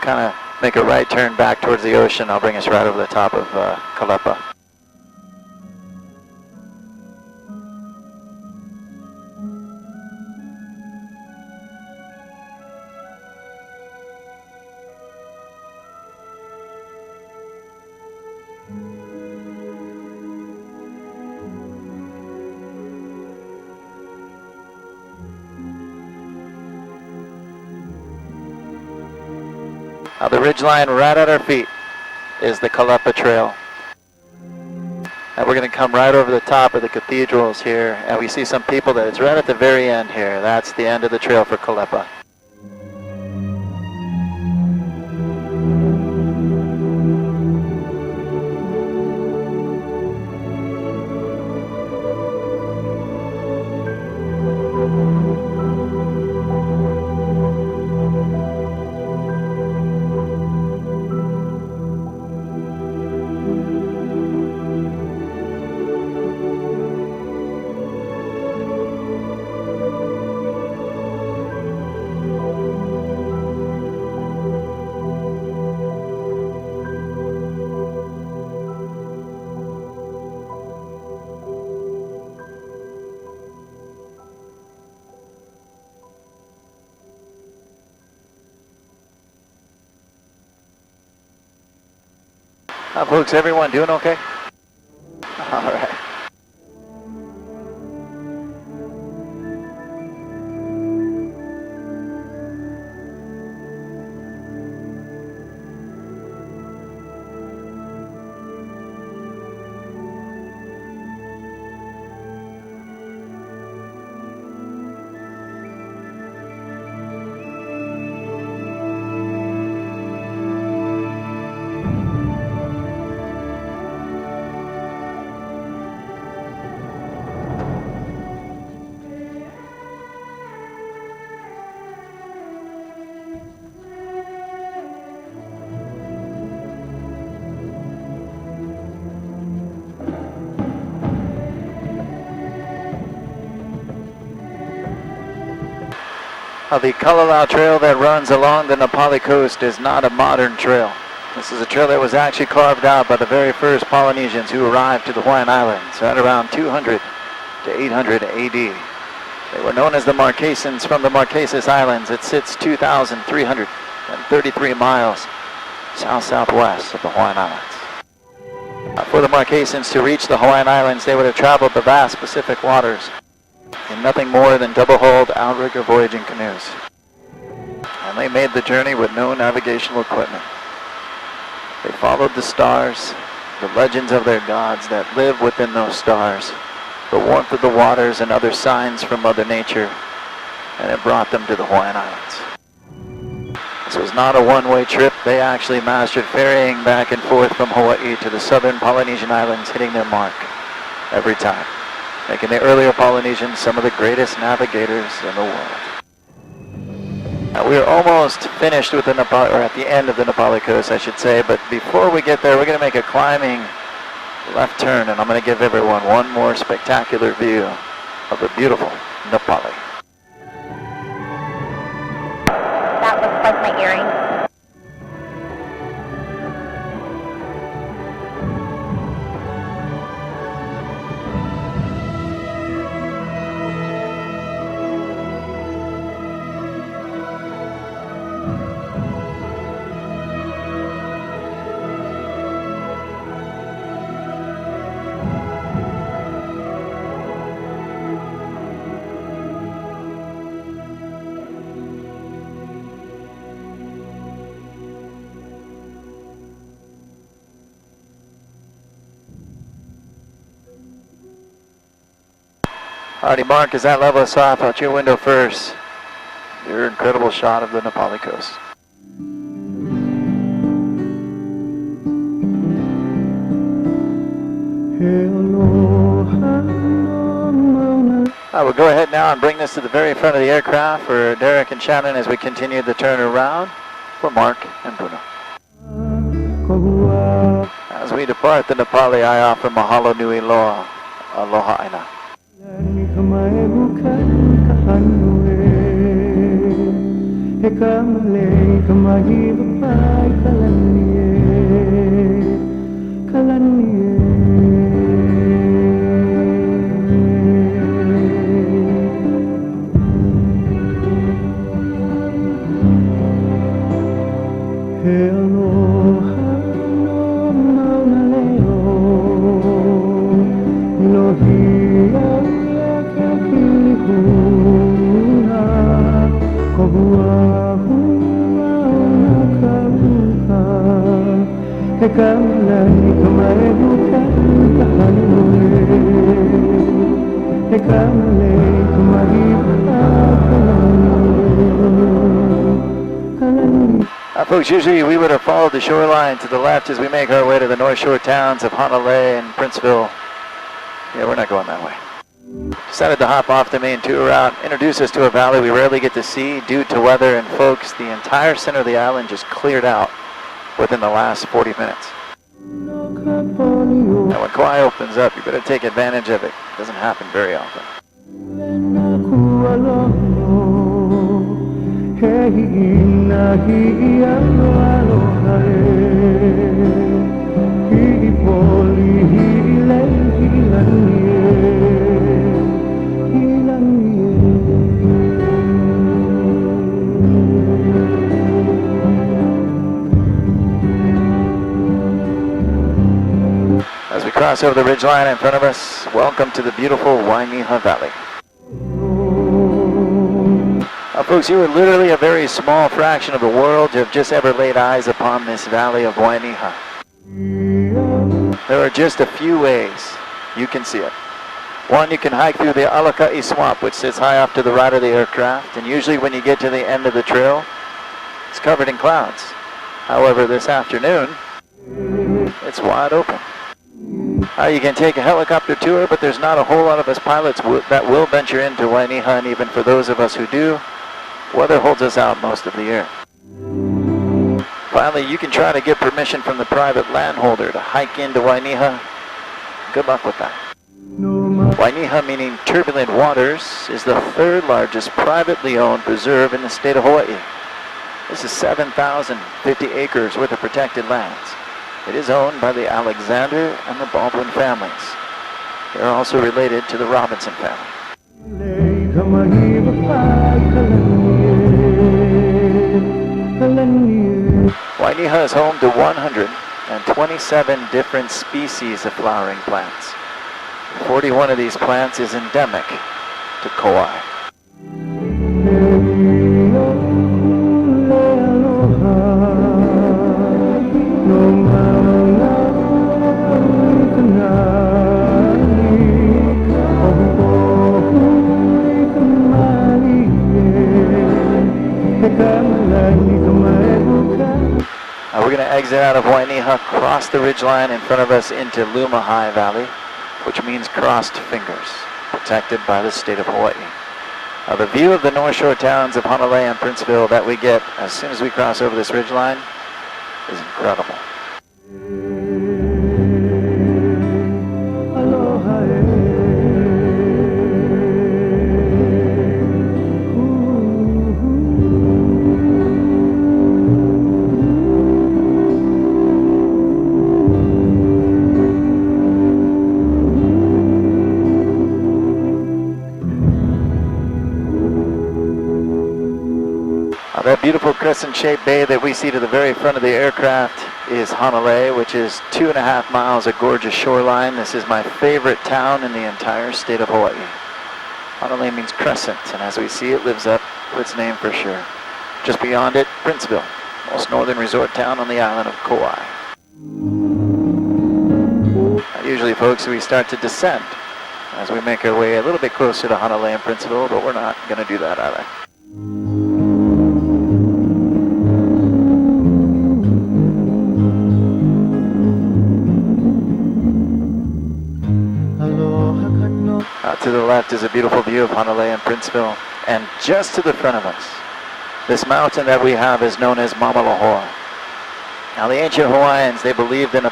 kind of make a right turn back towards the ocean. I'll bring us right over the top of Kalepa. Now the ridgeline right at our feet is the Kalepa Trail. And we're going to come right over the top of the cathedrals here, and we see some people that it's right at the very end here. That's the end of the trail for Kalepa. Folks, everyone doing okay? All right. The Kalalau Trail that runs along the Nepali coast is not a modern trail. This is a trail that was actually carved out by the very first Polynesians who arrived to the Hawaiian Islands at around 200 to 800 AD. They were known as the Marquesans from the Marquesas Islands. It sits 2,333 miles south-southwest of the Hawaiian Islands. For the Marquesans to reach the Hawaiian Islands, they would have traveled the vast Pacific waters in nothing more than double-hulled outrigger voyaging canoes. And they made the journey with no navigational equipment. They followed the stars, the legends of their gods that live within those stars, the warmth of the waters and other signs from Mother Nature, and it brought them to the Hawaiian Islands. This was not a one-way trip. They actually mastered ferrying back and forth from Hawaii to the southern Polynesian islands, hitting their mark every time, making the earlier Polynesians some of the greatest navigators in the world. Now, we are almost finished with the Nepal, or at the end of the Nepali coast, I should say, but before we get there, we're going to make a climbing left turn, and I'm going to give everyone one more spectacular view of the beautiful Nepali. That looks like my earring. Alrighty, Mark, as that level us off out your window first, your incredible shot of the Nepali coast. I will go ahead now and bring this to the very front of the aircraft for Derek and Shannon as we continue the turn around for Mark and Bruno. As we depart the Nepali, I offer mahalo nui loa, aloha aina. Folks, usually we would have followed the shoreline to the left as we make our way to the North Shore towns of Honolulu and Princeville. Yeah, we're not going that way. Decided to hop off the main tour route, introduce us to a valley we rarely get to see due to weather, and folks, the entire center of the island just cleared out within the last 40 minutes. Now when Kauai opens up, you better take advantage of it. It doesn't happen very often. As we cross over the ridgeline in front of us, welcome to the beautiful Wainiha Valley. Folks, you are literally a very small fraction of the world to have just ever laid eyes upon this valley of Wainiha. There are just a few ways you can see it. One, you can hike through the Alaka'i Swamp, which sits high off to the right of the aircraft, and usually when you get to the end of the trail, it's covered in clouds. However, this afternoon, it's wide open. You can take a helicopter tour, but there's not a whole lot of us pilots that will venture into Wainiha, and even for those of us who do, weather holds us out most of the year. Finally, you can try to get permission from the private landholder to hike into Wainiha. Good luck with that. Wainiha, meaning turbulent waters, is the third largest privately owned preserve in the state of Hawaii. This is 7,050 acres worth of protected lands. It is owned by the Alexander and the Baldwin families. They are also related to the Robinson family. Wainiha is home to 127 different species of flowering plants. 41 of these plants is endemic to Kauai. We're going to exit out of Wainiha, cross the ridgeline in front of us into Lumahai Valley, which means crossed fingers, protected by the state of Hawaii. The view of the North Shore towns of Honolulu and Princeville that we get as soon as we cross over this ridgeline is incredible. That beautiful crescent-shaped bay that we see to the very front of the aircraft is Honolulu, which is 2.5 miles of gorgeous shoreline. This is my favorite town in the entire state of Hawaii. Honolulu means crescent, and as we see, it lives up to its name for sure. Just beyond it, Princeville, most northern resort town on the island of Kauai. Usually, folks, we start to descend as we make our way a little bit closer to Honolulu and Princeville, but we're not going to do that either. To the left is a beautiful view of Honolulu and Princeville, and just to the front of us, this mountain that we have is known as Mamalohoa. Now the ancient Hawaiians, they believed in a